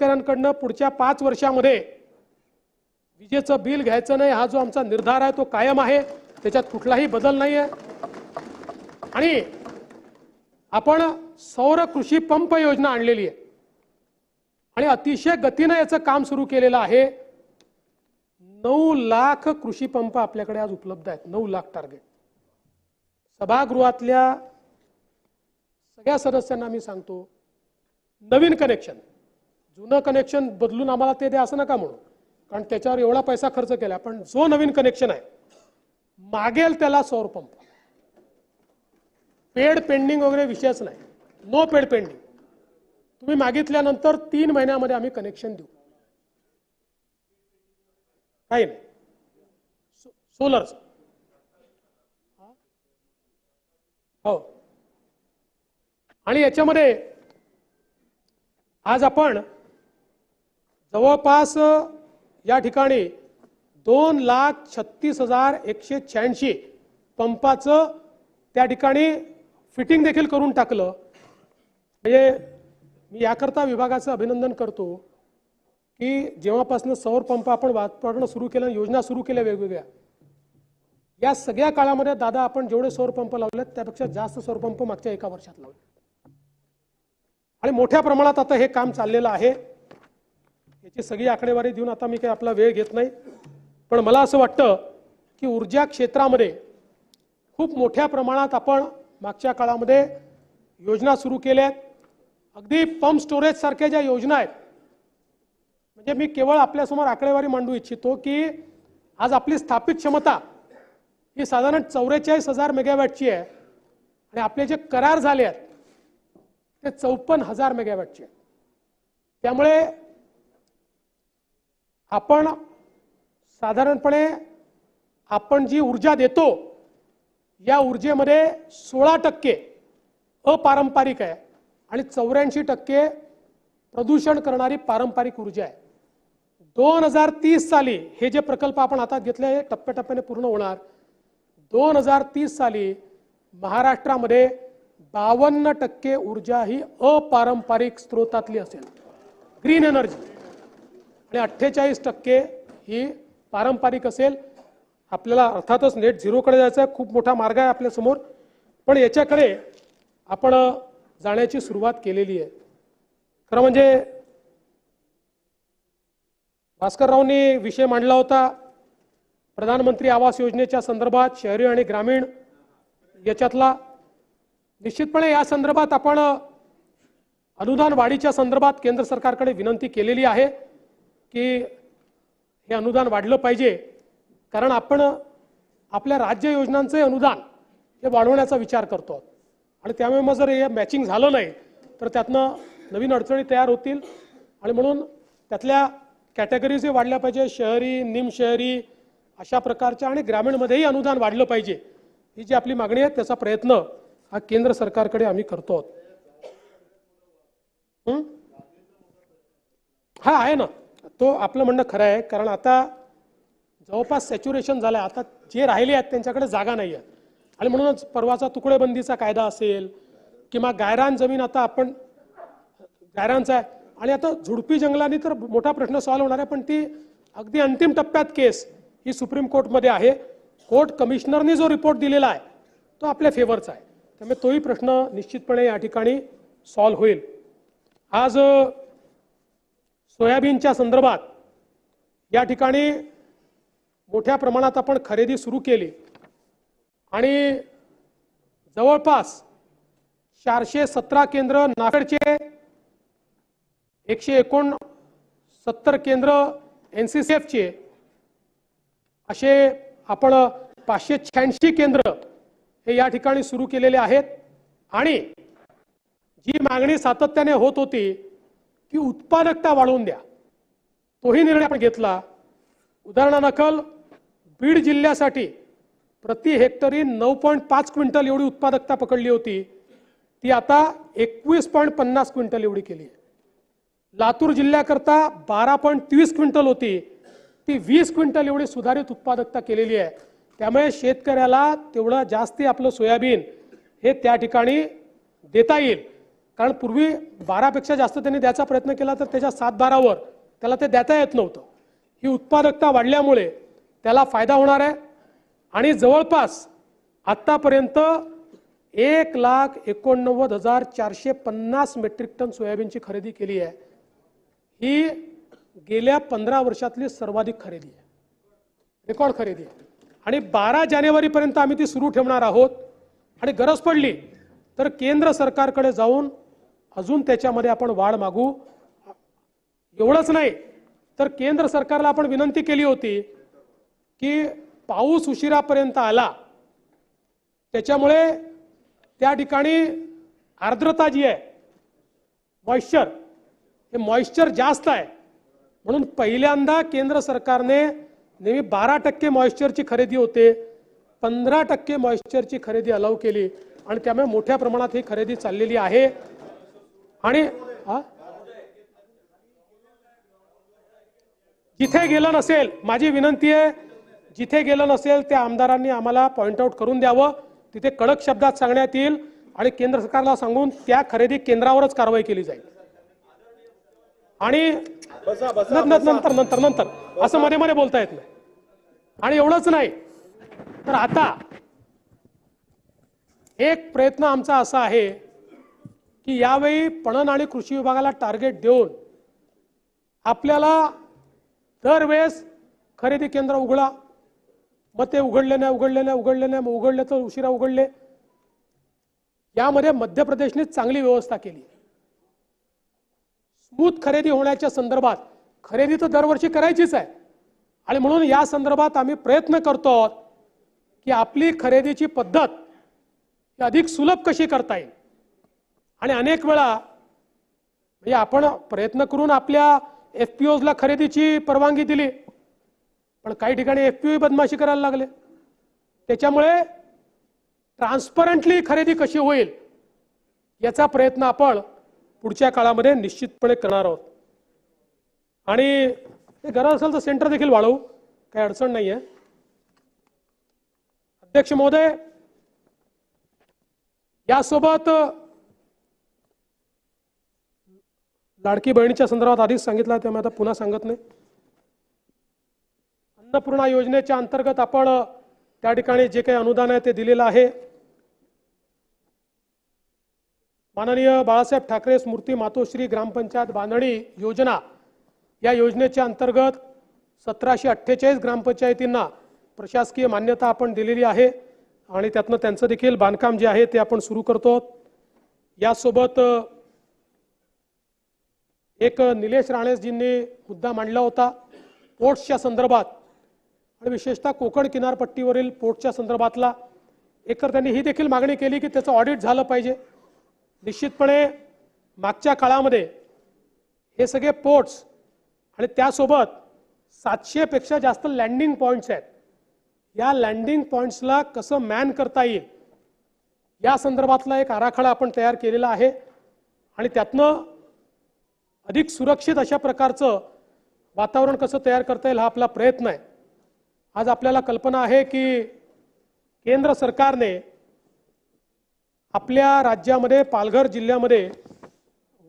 शेतकऱ्यांकडनं पुढच्या 5 वर्षामध्ये विजेचं बिल घ्यायचं नाही हा जो आमचा निर्धार आहे तो कायम आहे, त्याच्यात कुठलाही बदल नाही आहे। आणि आपण सौर कृषी पंप योजना आणलेली आहे आणि अतिशय गतीने याचं काम सुरू केलेलं आहे। 9 लाख कृषी पंप आपल्याकडे आज उपलब्ध आहेत, 9 लाख टार्गेट। सभागृहातल्या सगळ्या सदस्यांना मी सांगतो, नवीन कनेक्शन, जुनं कनेक्शन बदलून आम्हाला ते द्या असं नका म्हणू, कारण त्याच्यावर एवढा पैसा खर्च केला। पण जो नवीन कनेक्शन आहे मागेल त्याला सौर पंप, पेड पेंडिंग वगैरे विषयच नाही, नो पेड पेंडिंग। तुम्ही मागितल्यानंतर 3 महिन्यामध्ये आम्ही कनेक्शन देऊ, काही नाही। सोलरचं हो, आणि याच्यामध्ये आज आपण जवळपास या ठिकाणी 2,36,186 पंपाचं त्या ठिकाणी फिटिंग देखील करून टाकलं। म्हणजे मी याकरता विभागाचं अभिनंदन करतो की जेव्हापासून सौर पंप आपण वापरणं सुरू केलं, योजना सुरू केल्या वेगवेगळ्या, या सगळ्या काळामध्ये दादा आपण जेवढे सौर पंप लावलेत त्यापेक्षा जास्त सौर पंप मागच्या 1 वर्षात लावले आणि मोठ्या प्रमाणात आता हे काम चाललेलं आहे। याची सगळी आकडेवारी देऊन आता मी काही आपला वेळ घेत नाही, पण मला असं वाटतं की ऊर्जा क्षेत्रामध्ये खूप मोठ्या प्रमाणात आपण मागच्या काळामध्ये योजना सुरू केल्यात। अगदी पंप स्टोरेज सारख्या ज्या योजना आहेत, म्हणजे मी केवळ आपल्यासमोर आकडेवारी मांडू इच्छितो की आज आपली स्थापित क्षमता ही साधारण 44,000 मेगावॅटची आहे आणि आपले जे करार झाले आहेत ते 54,000 मेगावॅटचे आहेत। त्यामुळे आपण साधारणपणे आपण जी ऊर्जा देतो या ऊर्जेमध्ये 16% अपारंपरिक आहे आणि 84% प्रदूषण करणारी पारंपरिक ऊर्जा आहे। 2030 साली हे जे प्रकल्प आपण हातात घेतले हे टप्प्याटप्प्याने पूर्ण होणार। 2030 साली महाराष्ट्रामध्ये 52% ऊर्जा ही अपारंपरिक स्रोतातली असेल, ग्रीन एनर्जी, आणि 48% ही पारंपरिक असेल। आपल्याला अर्थातच नेट झिरोकडे जायचं आहे, खूप मोठा मार्ग आहे आपल्या समोर, पण याच्याकडे आपण जाण्याची सुरुवात केलेली आहे। खरं म्हणजे भास्कररावनी विषय मांडला होता प्रधानमंत्री आवास योजनेच्या संदर्भात, शहरी आणि ग्रामीण याच्यातला। निश्चितपणे या संदर्भात आपण अनुदान वाढीच्या संदर्भात केंद्र सरकारकडे विनंती केलेली आहे की हे अनुदान वाढलं पाहिजे, कारण आपण आपल्या राज्य योजनांचे अनुदान हे वाढवण्याचा विचार करतो आणि त्यामुळे मग जर हे मॅचिंग झालं नाही तर त्यातनं नवीन अडचणी तयार होतील आणि म्हणून त्यातल्या कॅटेगरीज वाढल्या पाहिजे, शहरी, निमशहरी अशा प्रकारच्या, आणि ग्रामीणमध्येही अनुदान वाढलं पाहिजे। ही जी आपली मागणी आहे त्याचा प्रयत्न हा केंद्र सरकारकडे आम्ही करतो। हा आहे ना, तो आपलं म्हणणं खरं आहे, कारण आता जवळपास सॅच्युरेशन झालं आहे, आता जे राहिले आहेत त्यांच्याकडे जागा नाही आहे आणि म्हणूनच परवाचा तुकडेबंदीचा कायदा असेल किंवा गायरान जमीन, आता आपण गायरानचा आहे आणि आता झुडपी जंगलांनी तर मोठा प्रश्न सॉल्व्ह होणार आहे, पण ती अगदी अंतिम टप्प्यात केस ही सुप्रीम कोर्टमध्ये आहे। कोर्ट कमिशनरनी जो रिपोर्ट दिलेला आहे तो आपल्या फेवरचा आहे, त्यामुळे तोही प्रश्न निश्चितपणे या ठिकाणी सॉल्व्ह होईल। आज सोयाबीनच्या संदर्भात या ठिकाणी मोठ्या प्रमाणात आपण खरेदी सुरू केली आणि जवळपास 417 केंद्र नाफेडचे, 169 केंद्र NCCFचे, असे आपण 586 केंद्र हे या ठिकाणी सुरू केलेले आहेत। आणि जी मागणी सातत्याने होत होती की उत्पादकता वाढवून द्या, तोही निर्णय आपण घेतला। उदाहरणादाखल बीड जिल्ह्यासाठी प्रति हेक्टरी 9.5 क्विंटल एवढी उत्पादकता पकडली होती, ती आता 21.50 क्विंटल एवढी केली आहे। लातूर जिल्ह्याकरता 12.30 क्विंटल होती, ती 20 क्विंटल एवढी सुधारित उत्पादकता केलेली आहे। त्यामुळे शेतकऱ्याला तेवढं जास्ती आपलं सोयाबीन हे त्या ठिकाणी देता येईल, कारण पूर्वी 12पेक्षा जास्त त्यांनी द्यायचा प्रयत्न केला तर त्याच्या 7-12वर त्याला ते देता येत नव्हतं. ही उत्पादकता वाढल्यामुळे त्याला फायदा होणार आहे आणि जवळपास आतापर्यंत 1,89,450 मेट्रिक टन सोयाबीनची खरेदी केली आहे. ही गेल्या 15 वर्षातली सर्वाधिक खरेदी आहे, रेकॉर्ड खरेदी आहे. आणि 12 जानेवारीपर्यंत आम्ही ती सुरू ठेवणार आहोत आणि गरज पडली तर केंद्र सरकारकडे जाऊन अजून त्याच्यामध्ये आपण वाढ मागू. एवढंच नाही तर केंद्र सरकारला आपण विनंती केली होती की पाऊस उशिरापर्यंत आला त्याच्यामुळे त्या ठिकाणी आर्द्रता जी आहे, मॉइश्चर, हे मॉइश्चर जास्त आहे म्हणून पहिल्यांदा केंद्र सरकारने नेहमी 12% मॉइश्चरची खरेदी होते 15% मॉइश्चरची खरेदी अलाउ केली आणि त्यामुळे मोठ्या प्रमाणात ही खरेदी चाललेली आहे. आणि जिथे गेलं नसेल, माझी विनंती आहे, जिथे गेलं नसेल त्या आमदारांनी आम्हाला पॉइंट आउट करून द्यावं, तिथे कडक शब्दात सांगण्यात येईल आणि केंद्र सरकारला सांगून त्या खरेदी केंद्रावरच कारवाई केली जाईल. आणि नंतर नंतर नंतर असं मध्ये मध्ये बोलता येत नाही. आणि एवढंच नाही तर आता एक प्रयत्न आमचा असा आहे की यावेळी पणन आणि कृषी विभागाला टार्गेट देऊन आपल्याला दरवेळेस खरेदी केंद्र उघडा, मग ते उघडले नाही, मग उघडले तर उशिरा उघडले. यामध्ये मध्य प्रदेशने चांगली व्यवस्था केली. स्मूथ खरेदी होण्याच्या संदर्भात खरेदी तर दरवर्षी करायचीच आहे आणि म्हणून या संदर्भात आम्ही प्रयत्न करतो की आपली खरेदीची पद्धत अधिक सुलभ कशी करता येईल. आणि अनेक वेळा म्हणजे आपण प्रयत्न करून आपल्या FPOsला खरेदीची परवानगी दिली पण काही ठिकाणी FPO बदमाशी करायला लागले. त्याच्यामुळे ट्रान्सपरंटली खरेदी कशी होईल याचा प्रयत्न आपण पुढच्या काळामध्ये निश्चितपणे करणार आहोत. आणि गरज असेल तर सेंटर देखील वाढवू, काही अडचण नाहीये. अध्यक्ष महोदय, यासोबत लाडकी बहिणीच्या संदर्भात आधीच सांगितलं त्यामुळे आता पुन्हा सांगत नाही. अन्नपूर्णा योजनेच्या अंतर्गत आपण त्या ठिकाणी जे काही अनुदान आहे ते दिलेलं आहे. माननीय बाळासाहेब ठाकरे स्मृती मातोश्री ग्रामपंचायत बांधणी योजना या योजनेच्या अंतर्गत 1748 ग्रामपंचायतींना प्रशासकीय मान्यता आपण दिलेली आहे आणि त्यातनं त्यांचं देखील बांधकाम जे आहे ते आपण सुरू करतो. यासोबत एक निलेश राणेजींनी मुद्दा मांडला होता पोर्ट्सच्या संदर्भात आणि विशेषतः कोकण किनारपट्टीवरील पोर्टच्या संदर्भातला. एकतर त्यांनी ही देखील मागणी केली की त्याचं ऑडिट झालं पाहिजे. निश्चितपणे मागच्या काळामध्ये हे सगळे पोर्ट्स आणि त्यासोबत 700 पेक्षा जास्त लँडिंग पॉइंट्स आहेत. या लँडिंग पॉइंट्सला कसं मॅन करता येईल या संदर्भातला एक आराखडा आपण तयार केलेला आहे आणि त्यातनं अधिक सुरक्षित अशा प्रकारचं वातावरण कसं तयार करता येईल हा आपला प्रयत्न आहे. आज आपल्याला कल्पना आहे की केंद्र सरकारने आपल्या राज्यामध्ये पालघर जिल्ह्यामध्ये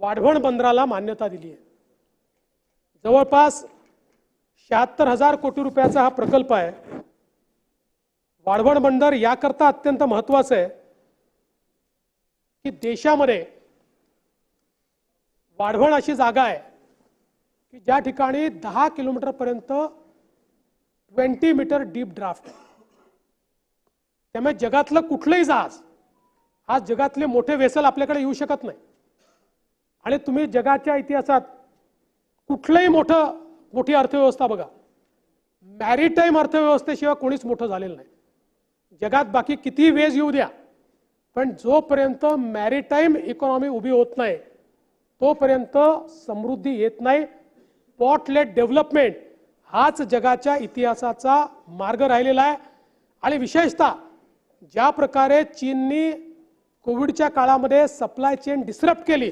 वाढवण बंदराला मान्यता दिली आहे. जवळपास 76,000 कोटी रुपयाचा हा प्रकल्प आहे. वाढवण बंदर याकरता अत्यंत महत्त्वाचं आहे की देशामध्ये वाढवण अशी जागा आहे की ज्या ठिकाणी 10 किलोमीटरपर्यंत 20 मीटर डीप ड्राफ्ट आहे. त्यामुळे जगातलं कुठलंही जहाज, आज जगातले मोठे वेसल आपल्याकडे येऊ शकत नाही आणि तुम्ही जगाच्या इतिहासात कुठलंही मोठी अर्थव्यवस्था बघा, मॅरीटाईम अर्थव्यवस्थेशिवाय कोणीच मोठं झालेलं नाही. जगात बाकी किती वेज येऊ द्या पण जोपर्यंत मॅरीटाईम इकॉनॉमी उभी होत नाही तोपर्यंत समृद्धी येत नाही. पोर्ट लेड डेव्हलपमेंट हाच जगाच्या इतिहासाचा मार्ग राहिलेला आहे. आणि विशेषतः ज्या प्रकारे चीननी कोविडच्या काळामध्ये सप्लाय चेन डिस्टर्ब केली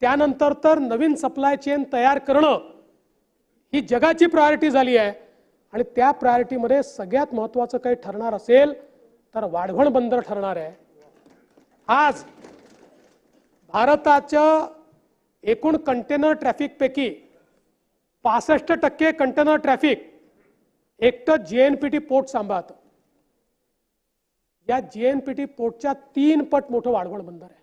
त्यानंतर तर नवीन सप्लाय चेन तयार करणं ही जगाची प्रायोरिटी झाली आहे आणि त्या प्रायोरिटीमध्ये सगळ्यात महत्त्वाचं काही ठरणार असेल तर वाढवण बंदर ठरणार आहे. आज भारताच्या एकूण कंटेनर ट्रॅफिकपैकी 65% कंटेनर ट्रॅफिक एकटं JNPT पोर्ट सांभाळतं. या JNPT पोर्टच्या 3 पट मोठं वाढवण बंदर आहे.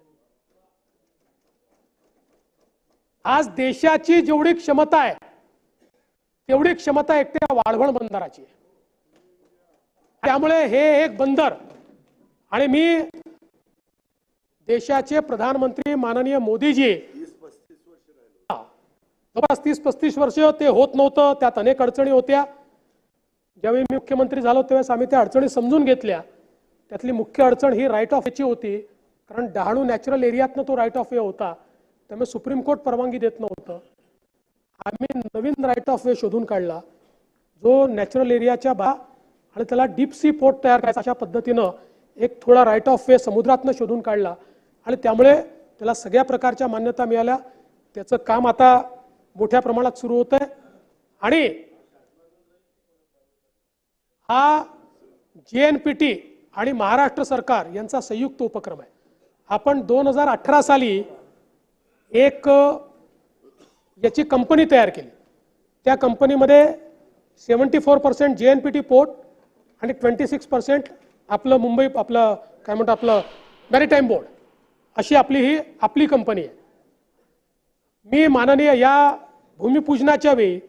आज देशाची जेवढी क्षमता आहे तेवढी क्षमता एकट्या वाढवण बंदराची आहे. त्यामुळे हे एक बंदर, आणि मी देशाचे प्रधानमंत्री माननीय मोदीजी 30-35 वर्ष ते होत नव्हतं, त्यात अनेक अडचणी होत्या. ज्यावेळी मी मुख्यमंत्री झालो त्यावेळेस आम्ही त्या अडचणी समजून घेतल्या. त्यातली मुख्य अडचण ही राईट ऑफ वेची होती, कारण डहाणू नॅचरल एरियातनं तो राईट ऑफ वे होता, त्यामुळे सुप्रीम कोर्ट परवानगी देत नव्हतं. आम्ही नवीन राईट ऑफ वे शोधून काढला जो नॅचरल एरियाच्या आणि त्याला डीप सी पोर्ट तयार करायचा अशा पद्धतीनं एक थोडा राईट ऑफ वे समुद्रातनं शोधून काढला, आणि त्यामुळे त्याला सगळ्या प्रकारच्या मान्यता मिळाल्या. त्याचं काम आता मोठ्या प्रमाणात सुरू होत आहे. आणि हा JNPT आणि महाराष्ट्र सरकार यांचा संयुक्त उपक्रम आहे. आपण 2018 साली एक याची कंपनी तयार केली. त्या कंपनीमध्ये 74% JNPT पोर्ट आणि 26% आपलं मुंबई आपलं काय म्हणतो आपलं मॅरीटाईम बोर्ड अशी आपली कंपनी आहे. मी माननीय या भूमिपूजनाच्या वेळी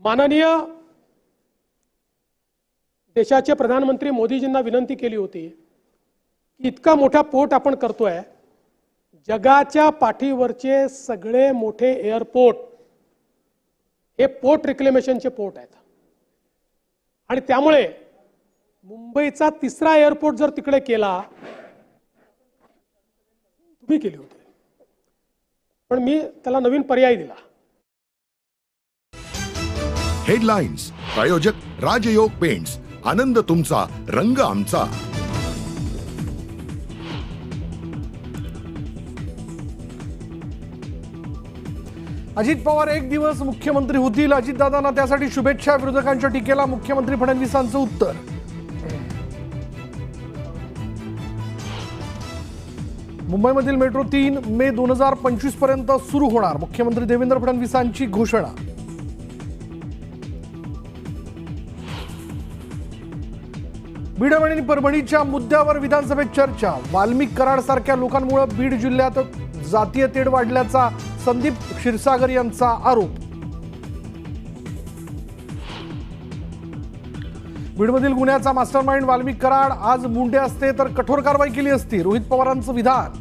माननीय देशाचे प्रधानमंत्री मोदीजींना विनंती केली होती की इतका मोठा पोर्ट आपण करतोय, जगाच्या पाठीवरचे सगळे मोठे एअरपोर्ट हे पोर्ट रिक्लेमेशनचे पोर्ट आहेत, आणि त्यामुळे मुंबईचा 3रा एअरपोर्ट जर तिकडे केला, तुम्ही केली होती, पण मी त्याला नवीन पर्याय दिला. हेडलाइन्स प्रायोजक राजयोग पेंट्स, आनंद तुमचा, रंग आमचा. अजित पवार एक दिवस मुख्यमंत्री होतील, अजितदादांना त्यासाठी शुभेच्छा. विरोधकांच्या टीकेला मुख्यमंत्री फडणवीसांचं उत्तर. मुंबईमधील मेट्रो 3 मे 2025 पर्यंत सुरू होणार, मुख्यमंत्री देवेंद्र फडणवीसांची घोषणा. बीड आणि परभणीच्या मुद्द्यावर विधानसभेत चर्चा. वाल्मिक कराड सारख्या लोकांमुळे बीड जिल्ह्यात जातीय तेढ वाढल्याचा संदीप क्षीरसागर यांचा आरोप. बीडमधील गुन्ह्याचा मास्टरमाइंड वाल्मिक कराड, आज मुंडे असते तर कठोर कारवाई केली असती, रोहित पवारांचं विधान.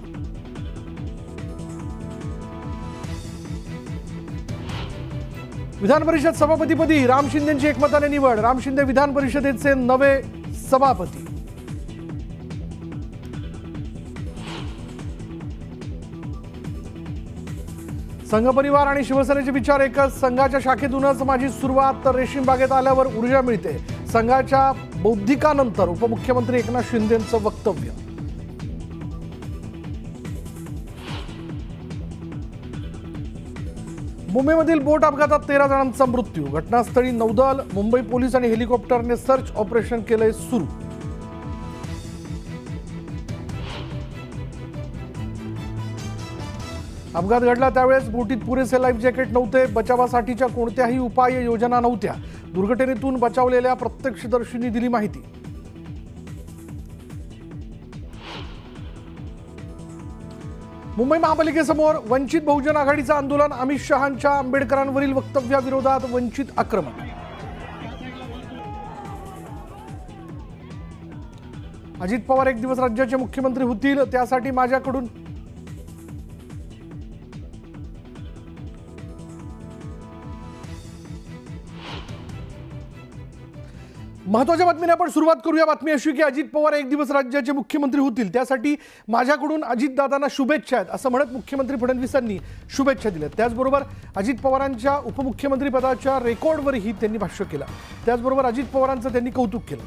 विधान परिषद सभापतीपदी राम शिंदेंची एकमताने निवड, राम शिंदे विधान परिषदेचे नवे सभापती. संघ परिवार आणि शिवसेनेचे विचार एकच, संघाच्या शाखेतूनच माझी सुरुवात, तर रेशीम बागेत आल्यावर ऊर्जा मिळते, संघाच्या बौद्धिकानंतर उपमुख्यमंत्री एकनाथ शिंदेंचं वक्तव्य. मुंबईमधील बोट अपघातात 13 जणांचा मृत्यू, घटनास्थळी नौदल, मुंबई पोलीस आणि हेलिकॉप्टरने सर्च ऑपरेशन केलंय सुरू. अपघात घडला त्यावेळेस बोटीत पुरेसे लाईफ जॅकेट नव्हते, बचावासाठीच्या कोणत्याही उपाय योजना नव्हत्या, दुर्घटनेतून बचावलेल्या प्रत्यक्षदर्शींनी दिली माहिती. मुंबई महापालिकेसमोर वंचित बहुजन आघाडीचं आंदोलन, अमित शहांच्या आंबेडकरांवरील वक्तव्याविरोधात वंचित आक्रमक. अजित पवार एक दिवस राज्याचे मुख्यमंत्री होतील, त्यासाठी माझ्याकडून महत्त्वाच्या बातमीने आपण सुरुवात करूया. बातमी अशी की अजित पवार एक दिवस राज्याचे मुख्यमंत्री होतील, त्यासाठी माझ्याकडून अजितदादांना शुभेच्छा आहेत असं म्हणत मुख्यमंत्री फडणवीसांनी शुभेच्छा दिल्या. त्याचबरोबर अजित पवारांच्या उपमुख्यमंत्री पदाच्या रेकॉर्डवरही त्यांनी भाष्य केलं. त्याचबरोबर अजित पवारांचं त्यांनी कौतुक केलं.